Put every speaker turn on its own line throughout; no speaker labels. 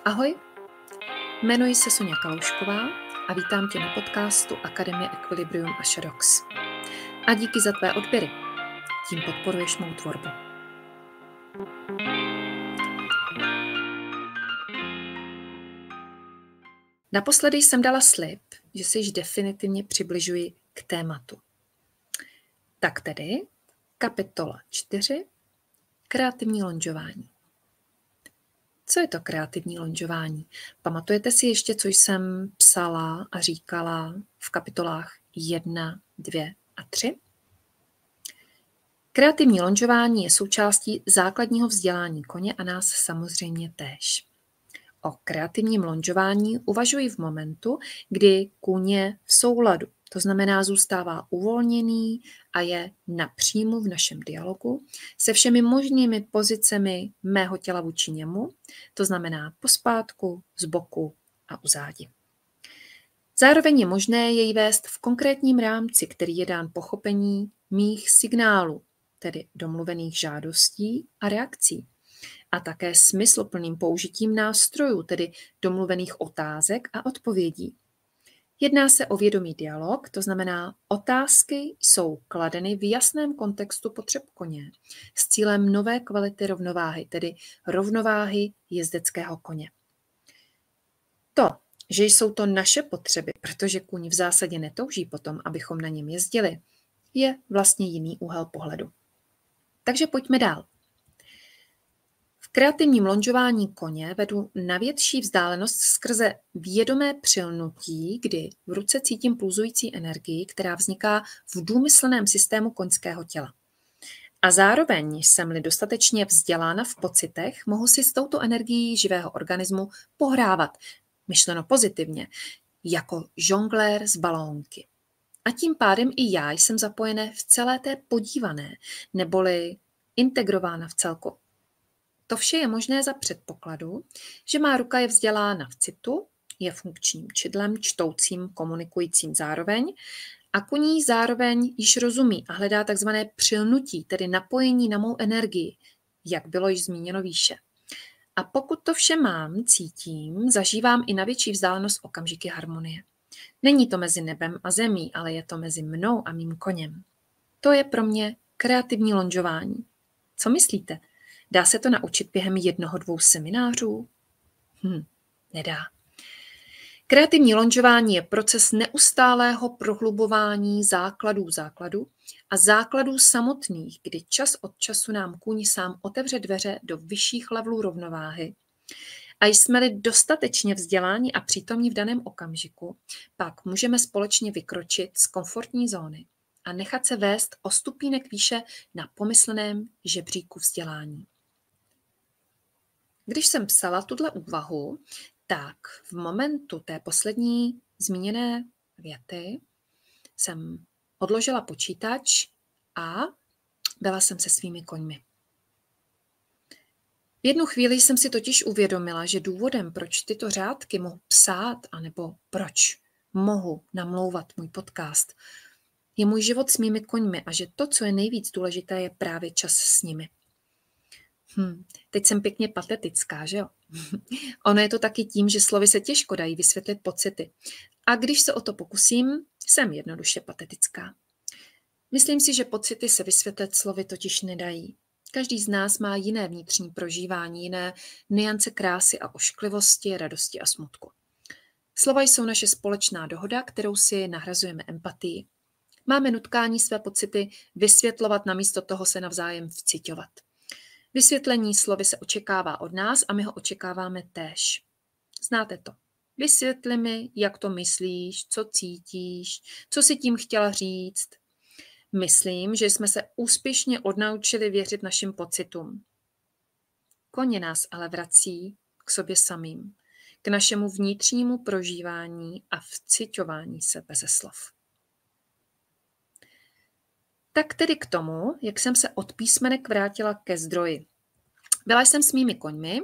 Ahoj, jmenuji se Soňa Kaloušková a vítám tě na podcastu Akademie Equilibrium a Shadows. A díky za tvé odběry, tím podporuješ mou tvorbu. Naposledy jsem dala slib, že se již definitivně přibližuji k tématu. Tak tedy, kapitola 4, kreativní lonžování. Co je to kreativní lonžování? Pamatujete si ještě, co jsem psala a říkala v kapitolách 1, 2 a 3? Kreativní lonžování je součástí základního vzdělání koně a nás samozřejmě též. O kreativním lonžování uvažuji v momentu, kdy kůň je v souladu. To znamená, zůstává uvolněný a je napřímo v našem dialogu se všemi možnými pozicemi mého těla vůči němu, to znamená pospátku, zboku a u zádi. Zároveň je možné jej vést v konkrétním rámci, který je dán pochopení mých signálů, tedy domluvených žádostí a reakcí, a také smysluplným použitím nástrojů, tedy domluvených otázek a odpovědí. Jedná se o vědomý dialog, to znamená, otázky jsou kladeny v jasném kontextu potřeb koně s cílem nové kvality rovnováhy, tedy rovnováhy jezdeckého koně. To, že jsou to naše potřeby, protože kůň v zásadě netouží potom, abychom na něm jezdili, je vlastně jiný úhel pohledu. Takže pojďme dál. V kreativním lonžování koně vedu na větší vzdálenost skrze vědomé přilnutí, kdy v ruce cítím pulzující energii, která vzniká v důmyslném systému koňského těla. A zároveň jsem-li dostatečně vzdělána v pocitech, mohu si s touto energií živého organismu pohrávat, myšleno pozitivně, jako žonglér z balónky. A tím pádem i já jsem zapojené v celé té podívané, neboli integrována v celku. To vše je možné za předpokladu, že má ruka je vzdělána v citu, je funkčním čidlem, čtoucím, komunikujícím zároveň a koní zároveň již rozumí a hledá takzvané přilnutí, tedy napojení na mou energii, jak bylo již zmíněno výše. A pokud to vše mám, cítím, zažívám i na větší vzdálenost okamžiky harmonie. Není to mezi nebem a zemí, ale je to mezi mnou a mým koněm. To je pro mě kreativní lonžování. Co myslíte? Dá se to naučit během 1-2 seminářů? Nedá. Kreativní lonžování je proces neustálého prohlubování základů a základů samotných, kdy čas od času nám kůň sám otevře dveře do vyšších levelů rovnováhy. A jsme-li dostatečně vzděláni a přítomní v daném okamžiku, pak můžeme společně vykročit z komfortní zóny a nechat se vést o stupínek výše na pomyslném žebříku vzdělání. Když jsem psala tuhle úvahu, tak v momentu té poslední zmíněné věty jsem odložila počítač a byla jsem se svými koňmi. V jednu chvíli jsem si totiž uvědomila, že důvodem, proč tyto řádky mohu psát, anebo proč mohu namlouvat můj podcast, je můj život s mými koňmi a že to, co je nejvíc důležité, je právě čas s nimi. Teď jsem pěkně patetická, že jo? Ono je to taky tím, že slovy se těžko dají vysvětlit pocity. A když se o to pokusím, jsem jednoduše patetická. Myslím si, že pocity se vysvětlit slovy totiž nedají. Každý z nás má jiné vnitřní prožívání, jiné nuance krásy a ošklivosti, radosti a smutku. Slova jsou naše společná dohoda, kterou si nahrazujeme empatii. Máme nutkání své pocity vysvětlovat, namísto toho se navzájem vciťovat. Vysvětlení slovy se očekává od nás a my ho očekáváme též. Znáte to. Vysvětli mi, jak to myslíš, co cítíš, co si tím chtěla říct. Myslím, že jsme se úspěšně odnaučili věřit našim pocitům. Koně nás ale vrací k sobě samým, k našemu vnitřnímu prožívání a vciťování se beze slov. Tak tedy k tomu, jak jsem se od písmenek vrátila ke zdroji. Byla jsem s mými koňmi,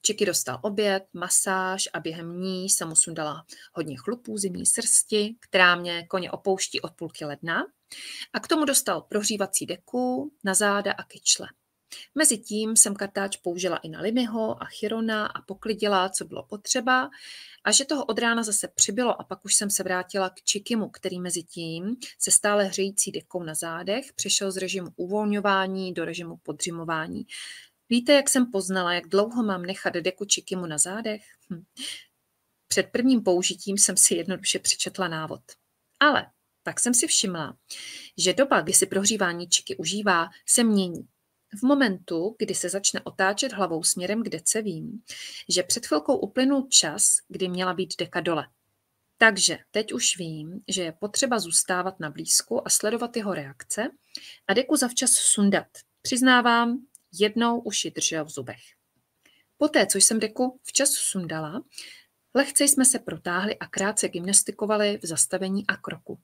Čiky dostal oběd, masáž a během ní jsem mu sundala hodně chlupů, zimní srsti, která mě koně opouští od půlky ledna. A k tomu dostal prohřívací deku na záda a kyčle. Mezitím jsem kartáč použila i na Limiho a Chirona a poklidila, co bylo potřeba. A že toho od rána zase přibylo a pak už jsem se vrátila k Chikimu, který mezitím se stále hřející dekou na zádech přešel z režimu uvolňování do režimu podřimování. Víte, jak jsem poznala, jak dlouho mám nechat deku Chikimu na zádech? Před prvním použitím jsem si jednoduše přečetla návod. Ale pak jsem si všimla, že doba, kdy si prohřívání Chiki užívá, se mění. V momentu, kdy se začne otáčet hlavou směrem k dece, vím, že před chvilkou uplynul čas, kdy měla být deka dole. Takže teď už vím, že je potřeba zůstávat na blízku a sledovat jeho reakce a deku zavčas sundat. Přiznávám, jednou už ji držela v zubech. Poté, co jsem deku včas sundala, lehce jsme se protáhli a krátce gymnastikovali v zastavení a kroku.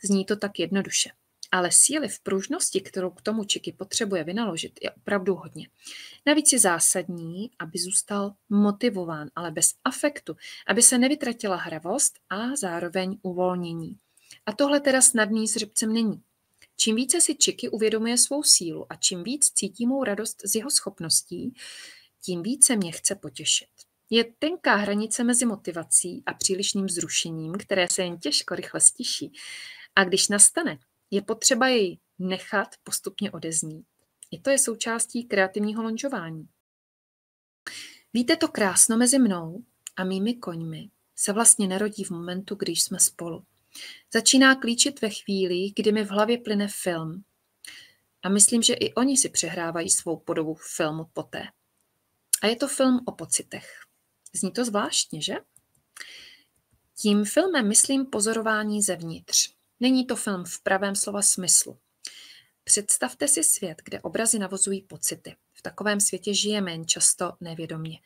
Zní to tak jednoduše. Ale síly v pružnosti, kterou k tomu Chiki potřebuje vynaložit, je opravdu hodně. Navíc je zásadní, aby zůstal motivován, ale bez afektu, aby se nevytratila hravost a zároveň uvolnění. A tohle teda snadný s hřebcem není. Čím více si Chiki uvědomuje svou sílu a čím víc cítí mou radost z jeho schopností, tím více mě chce potěšit. Je tenká hranice mezi motivací a přílišným vzrušením, které se jen těžko rychle stiší. A když nastane, je potřeba jej nechat postupně odeznít. I to je součástí kreativního lonžování. Víte, to krásno mezi mnou a mými koňmi se vlastně nerodí v momentu, když jsme spolu. Začíná klíčit ve chvíli, kdy mi v hlavě plyne film. A myslím, že i oni si přehrávají svou podobu filmu poté. A je to film o pocitech. Zní to zvláštně, že? Tím filmem myslím pozorování zevnitř. Není to film v pravém slova smyslu. Představte si svět, kde obrazy navozují pocity. V takovém světě žijeme jen často nevědomě.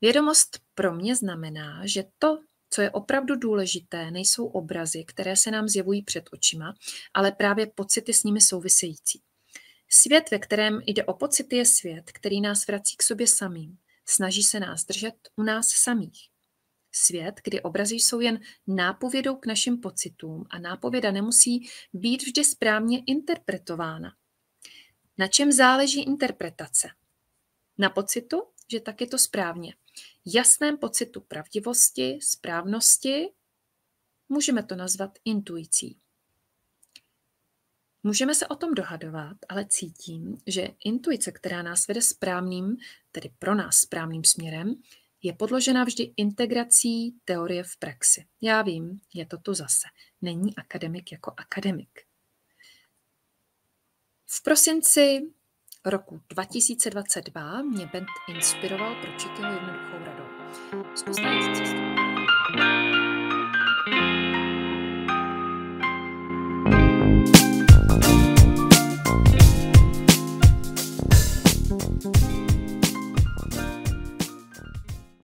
Vědomost pro mě znamená, že to, co je opravdu důležité, nejsou obrazy, které se nám zjevují před očima, ale právě pocity s nimi související. Svět, ve kterém jde o pocity, je svět, který nás vrací k sobě samým. Snaží se nás držet u nás samých. Svět, kdy obrazy jsou jen nápovědou k našim pocitům a nápověda nemusí být vždy správně interpretována. Na čem záleží interpretace? Na pocitu, že tak je to správně. Jasném pocitu pravdivosti, správnosti, můžeme to nazvat intuicí. Můžeme se o tom dohadovat, ale cítím, že intuice, která nás vede správným, tedy pro nás správným směrem, je podložena vždy integrací teorie v praxi. Já vím, je to tu zase. Není akademik jako akademik. V prosinci roku 2022 mě band inspiroval pro Chikiho jednoduchou radou. Zkuste jít cestu.